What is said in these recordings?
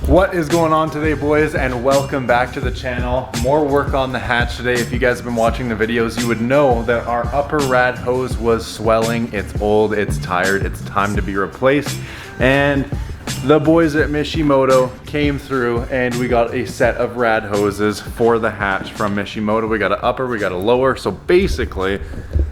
What is going on today, boys, and welcome back to the channel. More work on the hatch today. If you guys have been watching the videos, you would know that our upper rad hose was swelling. It's old, it's tired, it's time to be replaced. And the boys at Mishimoto came through and we got a set of rad hoses for the hatch from Mishimoto. We got an upper, we got a lower. So basically,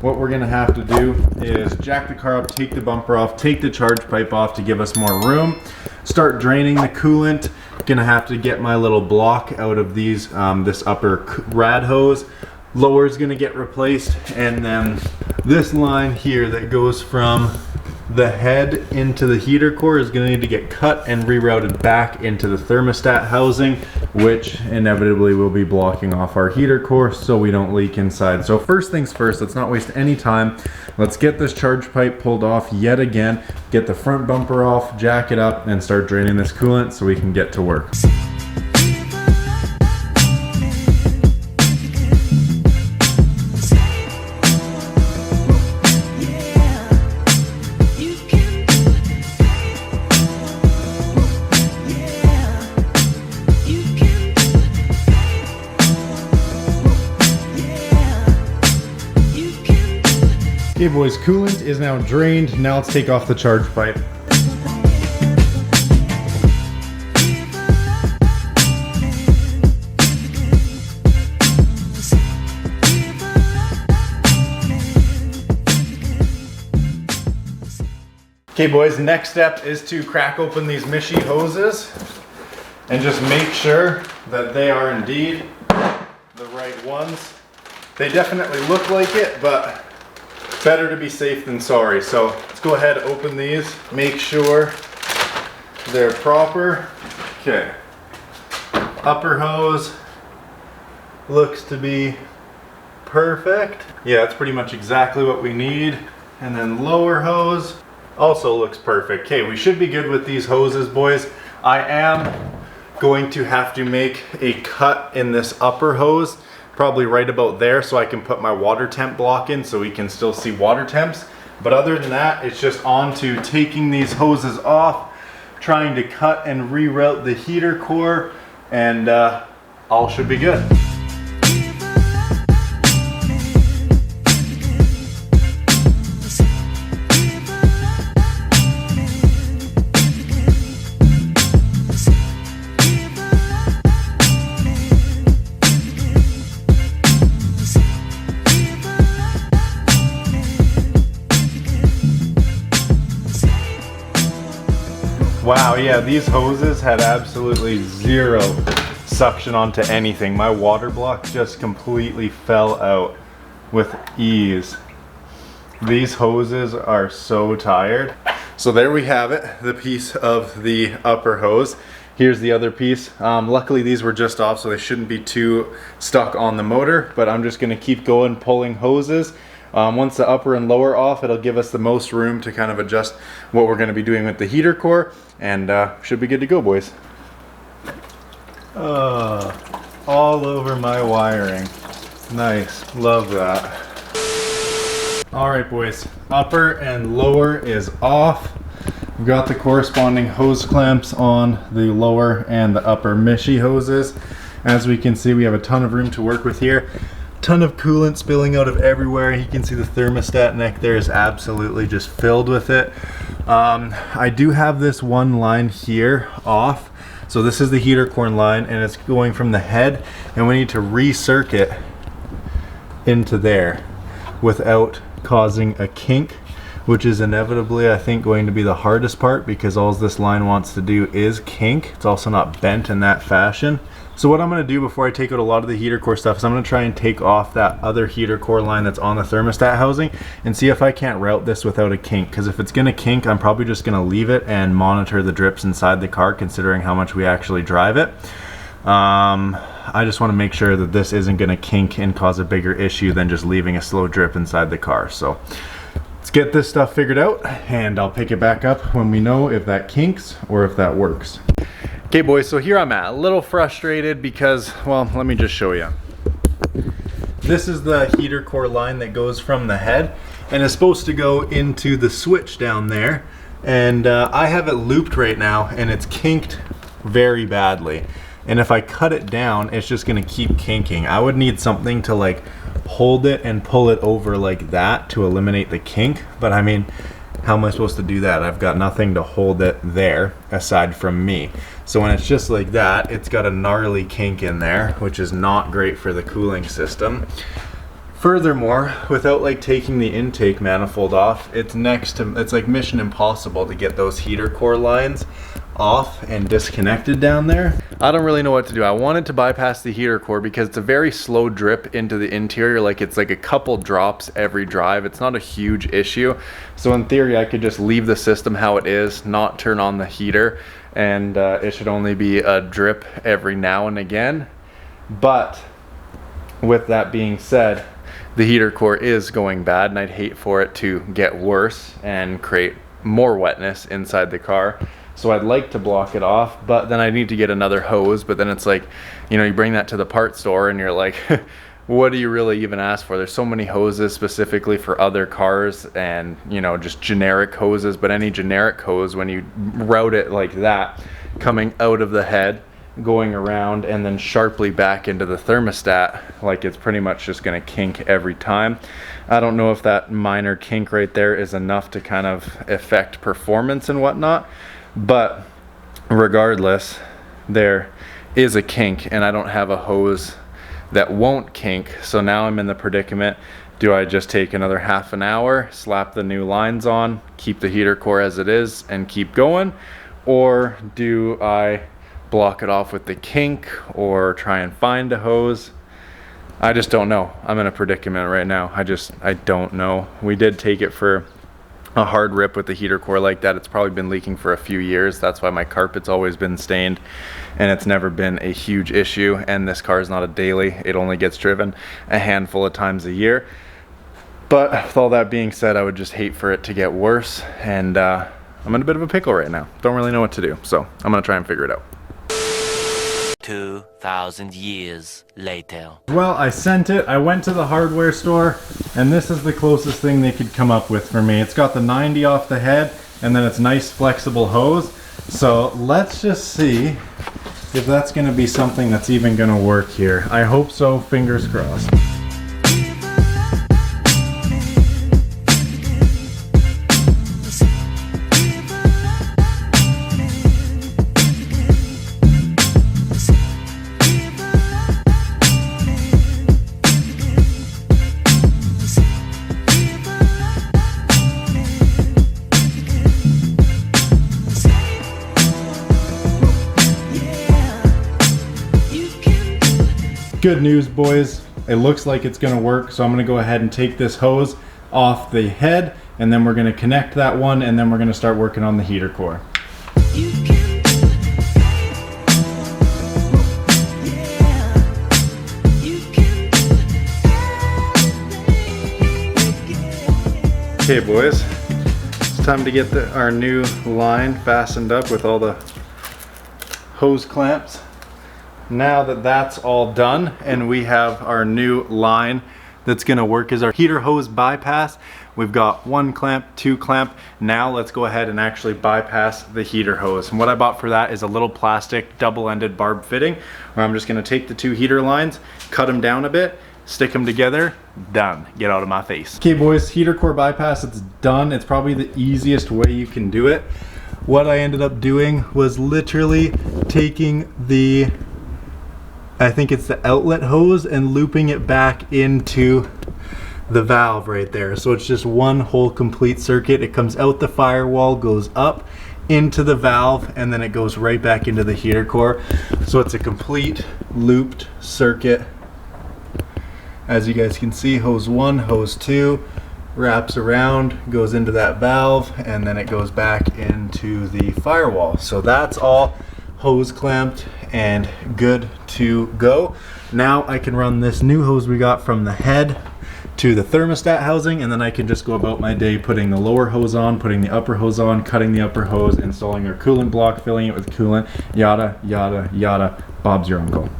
what we're gonna have to do is jack the car up, take the bumper off, take the charge pipe off to give us more room, start draining the coolant. Gonna have to get my little block out of these, this upper rad hose. Lower is gonna get replaced, and then this line here that goes from the head into the heater core is going to need to get cut and rerouted back into the thermostat housing, which inevitably will be blocking off our heater core so we don't leak inside. So first things first, let's not waste any time. Let's get this charge pipe pulled off yet again, get the front bumper off, jack it up, and start draining this coolant so we can get to work. Okay boys, coolant is now drained. Now let's take off the charge pipe. Okay boys, next step is to crack open these Mishi hoses and just make sure that they are indeed the right ones. They definitely look like it, but better to be safe than sorry. So let's go ahead, open these, make sure they're proper. Okay, upper hose looks to be perfect. Yeah, that's pretty much exactly what we need. And then lower hose also looks perfect. Okay, we should be good with these hoses, boys. I am going to have to make a cut in this upper hose, probably right about there, so I can put my water temp block in so we can still see water temps. But other than that, it's just on to taking these hoses off, trying to cut and reroute the heater core, and all should be good. Wow, yeah, these hoses had absolutely zero suction onto anything. My water block just completely fell out with ease. These hoses are so tired. So there we have it, the piece of the upper hose. Here's the other piece. Luckily these were just off, so they shouldn't be too stuck on the motor, but I'm just gonna keep going pulling hoses. Once the upper and lower off, it'll give us the most room to kind of adjust what we're going to be doing with the heater core, and should be good to go, boys. All over my wiring. Nice, love that. All right, boys, upper and lower is off. We've got the corresponding hose clamps on the lower and the upper Mishi hoses. As we can see, we have a ton of room to work with here. Ton of coolant spilling out of everywhere. You can see the thermostat neck there is absolutely just filled with it. I do have this one line here off. So this is the heater core line, and it's going from the head, and we need to recircuit into there without causing a kink, which is inevitably, I think, going to be the hardest part, because all this line wants to do is kink. It's also not bent in that fashion. So what I'm going to do before I take out a lot of the heater core stuff is I'm going to try and take off that other heater core line that's on the thermostat housing and see if I can't route this without a kink. Because if it's going to kink, I'm probably just going to leave it and monitor the drips inside the car, considering how much we actually drive it. I just want to make sure that this isn't going to kink and cause a bigger issue than just leaving a slow drip inside the car. So let's get this stuff figured out, and I'll pick it back up when we know if that kinks or if that works. Okay boys, so here I'm at, a little frustrated because, well, let me just show you. This is the heater core line that goes from the head and is supposed to go into the switch down there And I have it looped right now, and it's kinked very badly. And if I cut it down, it's just gonna keep kinking. I would need something to like hold it and pull it over like that to eliminate the kink. But I mean, how am I supposed to do that? I've got nothing to hold it there aside from me. So when it's just like that, it's got a gnarly kink in there, which is not great for the cooling system. Furthermore, without like taking the intake manifold off, it's like mission impossible to get those heater core lines off and disconnected down there. I don't really know what to do. I wanted to bypass the heater core because it's a very slow drip into the interior. Like it's like a couple drops every drive. It's not a huge issue. So in theory, I could just leave the system how it is, not turn on the heater, and it should only be a drip every now and again. But with that being said, the heater core is going bad, and I'd hate for it to get worse and create more wetness inside the car. So I'd like to block it off, but then I need to get another hose. But then it's like, you know, you bring that to the part store and you're like, what do you really even ask for? There's so many hoses specifically for other cars, and, you know, just generic hoses. But any generic hose, when you route it like that, coming out of the head, going around, and then sharply back into the thermostat, like it's pretty much just gonna kink every time. I don't know if that minor kink right there is enough to kind of affect performance and whatnot, but regardless, there is a kink, and I don't have a hose that won't kink. So now I'm in the predicament: do I just take another half an hour, slap the new lines on, keep the heater core as it is, and keep going? Or do I block it off with the kink or try and find a hose? I just don't know. I'm in a predicament right now. I don't know. We did take it for a hard rip with the heater core like that. It's probably been leaking for a few years. That's why my carpet's always been stained, and it's never been a huge issue. And this car is not a daily. It only gets driven a handful of times a year. But with all that being said, I would just hate for it to get worse, and I'm in a bit of a pickle right now. Don't really know what to do, so I'm gonna try and figure it out. 2,000 years later. Well, I sent it. I went to the hardware store, and this is the closest thing they could come up with for me. It's got the 90 off the head, and then it's nice flexible hose. So let's just see if that's going to be something that's even going to work here. I hope so. Fingers crossed. Good news, boys. It looks like it's gonna work, so I'm gonna go ahead and take this hose off the head, and then we're gonna connect that one, and then we're gonna start working on the heater core. Okay, boys, it's time to get our new line fastened up with all the hose clamps. Now that that's all done and we have our new line that's gonna work as our heater hose bypass, we've got 1 clamp, 2 clamp. Now let's go ahead and actually bypass the heater hose. And what I bought for that is a little plastic double-ended barb fitting, where I'm just gonna take the 2 heater lines, cut them down a bit, stick them together, done. Get out of my face. Okay, boys, heater core bypass, it's done. It's probably the easiest way you can do it. What I ended up doing was literally taking the, I think it's the outlet hose, and looping it back into the valve right there. So it's just one whole complete circuit. It comes out the firewall, goes up into the valve, and then it goes right back into the heater core. So it's a complete looped circuit. As you guys can see, hose 1, hose 2 wraps around, goes into that valve, and then it goes back into the firewall. So that's all hose clamped and good to go. Now I can run this new hose we got from the head to the thermostat housing, and then I can just go about my day putting the lower hose on, putting the upper hose on, cutting the upper hose, installing our coolant block, filling it with coolant, yada yada yada. Bob's your uncle.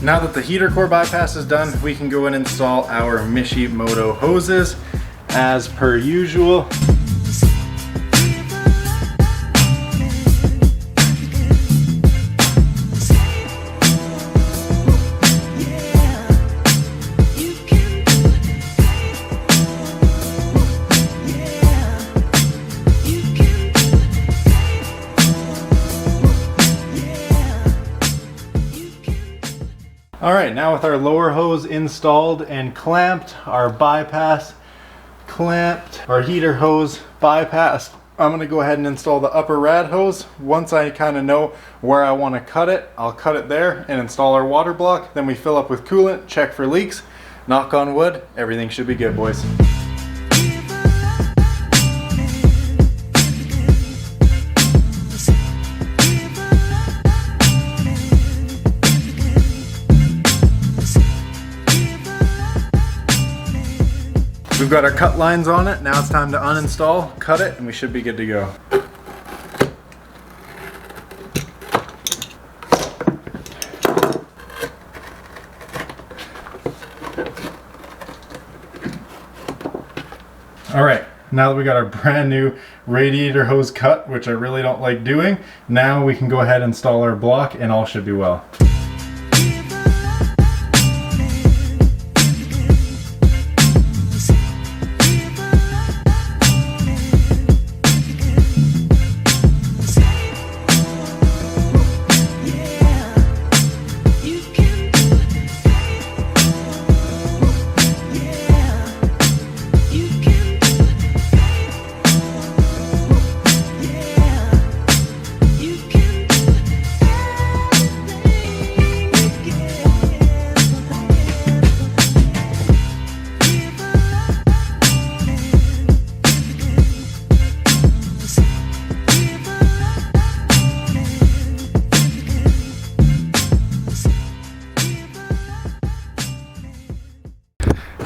Now that the heater core bypass is done, we can go and install our Mishimoto hoses as per usual. All right, now with our lower hose installed and clamped, our bypass clamped, our heater hose bypassed, I'm gonna go ahead and install the upper rad hose. Once I kind of know where I want to cut it, I'll cut it there and install our water block. Then we fill up with coolant, check for leaks. Knock on wood, everything should be good, boys. We've got our cut lines on it. Now it's time to uninstall, cut it, and we should be good to go. All right, now that we got our brand new radiator hose cut, which I really don't like doing, now we can go ahead and install our block and all should be well.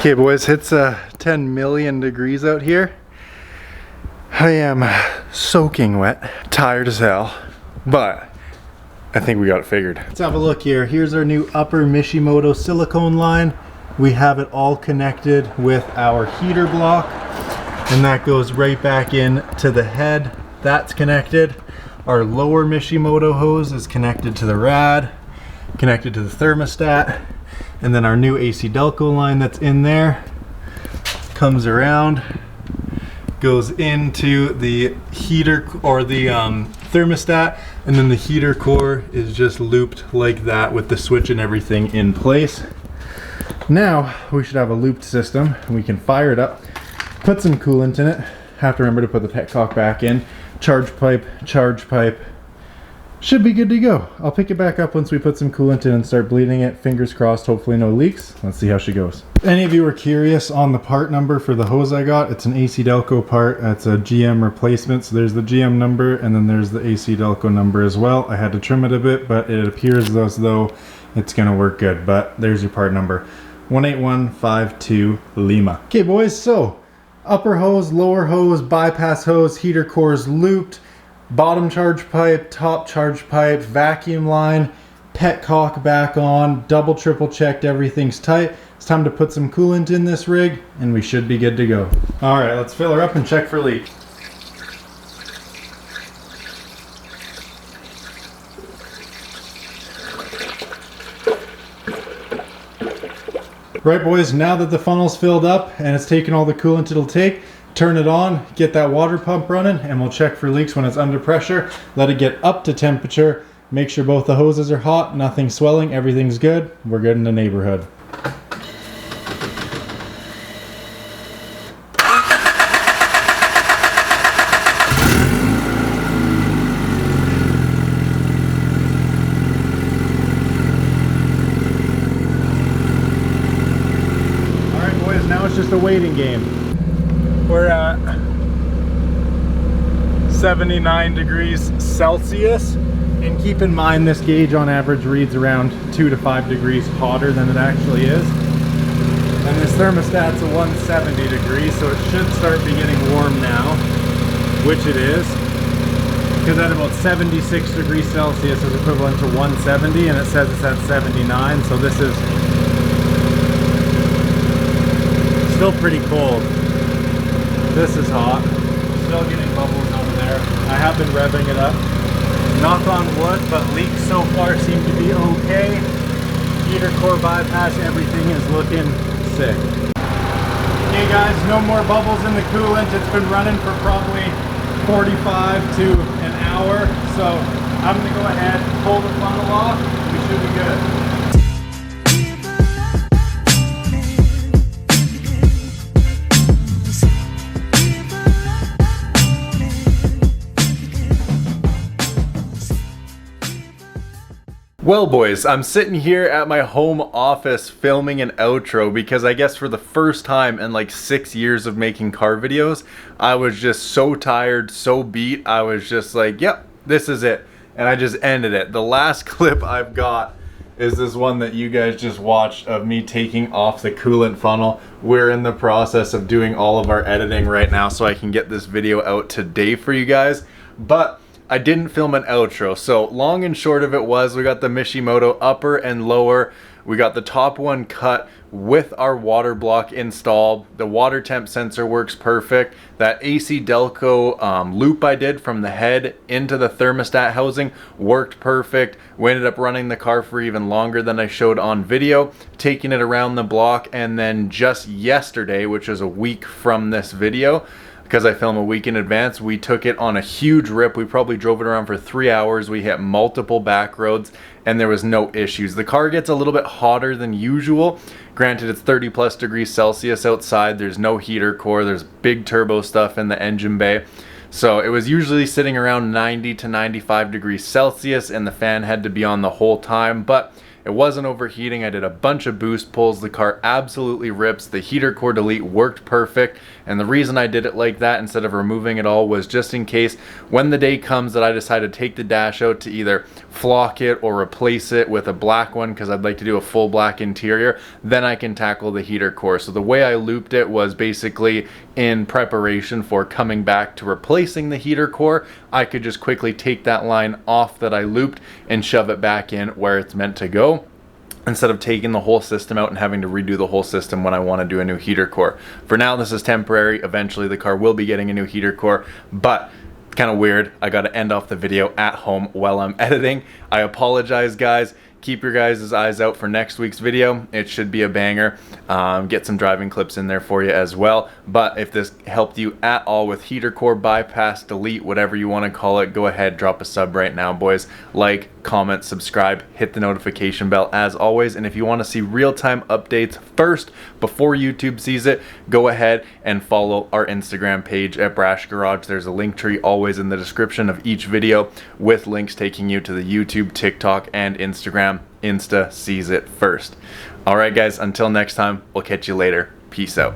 Okay boys, it's 10 million degrees out here. I am soaking wet, tired as hell, but I think we got it figured. Let's have a look here. Here's our new upper Mishimoto silicone line. We have it all connected with our heater block, and that goes right back in to the head. That's connected. Our lower Mishimoto hose is connected to the rad, connected to the thermostat. And then our new AC Delco line that's in there comes around, goes into the heater or the thermostat, and then the heater core is just looped like that with the switch and everything in place. Now we should have a looped system and we can fire it up, put some coolant in it. Have to remember to put the petcock back in, charge pipe, should be good to go. I'll pick it back up once we put some coolant in and start bleeding it. Fingers crossed, hopefully no leaks. Let's see how she goes. If any of you were curious on the part number for the hose I got, it's an AC Delco part. It's a GM replacement. So there's the GM number and then there's the AC Delco number as well. I had to trim it a bit, but it appears as though it's gonna work good. But there's your part number, 18152 Lima. Okay boys, so upper hose, lower hose, bypass hose, heater cores looped, bottom charge pipe, top charge pipe, vacuum line, petcock back on, double triple checked, everything's tight. It's time to put some coolant in this rig and we should be good to go. All right, let's fill her up and check for leaks. Right boys, now that the funnel's filled up and it's taken all the coolant it'll take, turn it on, get that water pump running, and we'll check for leaks when it's under pressure. Let it get up to temperature. Make sure both the hoses are hot, nothing's swelling, everything's good. We're good in the neighborhood. All right, boys, now it's just a waiting game. We're at 79 degrees Celsius, and keep in mind this gauge on average reads around 2 to 5 degrees hotter than it actually is. And this thermostat's a 170 degrees, so it should start be getting warm now, which it is. because at about 76 degrees Celsius is equivalent to 170, and it says it's at 79, so this is still pretty cold. This is hot. Still getting bubbles over there. I have been revving it up. Knock on wood, but leaks so far seem to be okay. Heater core bypass, everything is looking sick. Okay guys, no more bubbles in the coolant. It's been running for probably 45 to an hour. So I'm gonna go ahead, pull the funnel off, and we should be good. Well boys, I'm sitting here at my home office filming an outro because I guess for the first time in like 6 years of making car videos, I was just so tired, so beat, I was just like, yep, this is it. And I just ended it. The last clip I've got is this one that you guys just watched of me taking off the coolant funnel. We're in the process of doing all of our editing right now so I can get this video out today for you guys. But I didn't film an outro, so long and short of it was we got the Mishimoto upper and lower. We got the top one cut with our water block installed. The water temp sensor works perfect. That AC Delco loop I did from the head into the thermostat housing worked perfect. We ended up running the car for even longer than I showed on video, taking it around the block, and then just yesterday, which is a week from this video, because I film a week in advance, we took it on a huge rip. We probably drove it around for 3 hours. We hit multiple back roads and there was no issues. The car gets a little bit hotter than usual. Granted, it's 30 plus degrees Celsius outside. There's no heater core. There's big turbo stuff in the engine bay. So it was usually sitting around 90 to 95 degrees Celsius and the fan had to be on the whole time, but it wasn't overheating. I did a bunch of boost pulls. The car absolutely rips. The heater core delete worked perfect. And the reason I did it like that instead of removing it all was just in case when the day comes that I decide to take the dash out to either flock it or replace it with a black one, because I'd like to do a full black interior, then I can tackle the heater core. So the way I looped it was basically in preparation for coming back to replacing the heater core. I could just quickly take that line off that I looped and shove it back in where it's meant to go, instead of taking the whole system out and having to redo the whole system when I want to do a new heater core. For now, this is temporary. Eventually the car will be getting a new heater core, but kind of weird. I got to end off the video at home while I'm editing. I apologize guys. Keep your guys' eyes out for next week's video. It should be a banger. Get some driving clips in there for you as well. But if this helped you at all with heater core bypass, delete, whatever you want to call it, go ahead, drop a sub right now, boys. Like, comment, subscribe, hit the notification bell as always. And if you want to see real-time updates first before YouTube sees it, go ahead and follow our Instagram page at Brash Garage. There's a link tree always in the description of each video with links taking you to the YouTube, TikTok, and Instagram. Insta sees it first. Alright guys, until next time, we'll catch you later. Peace out.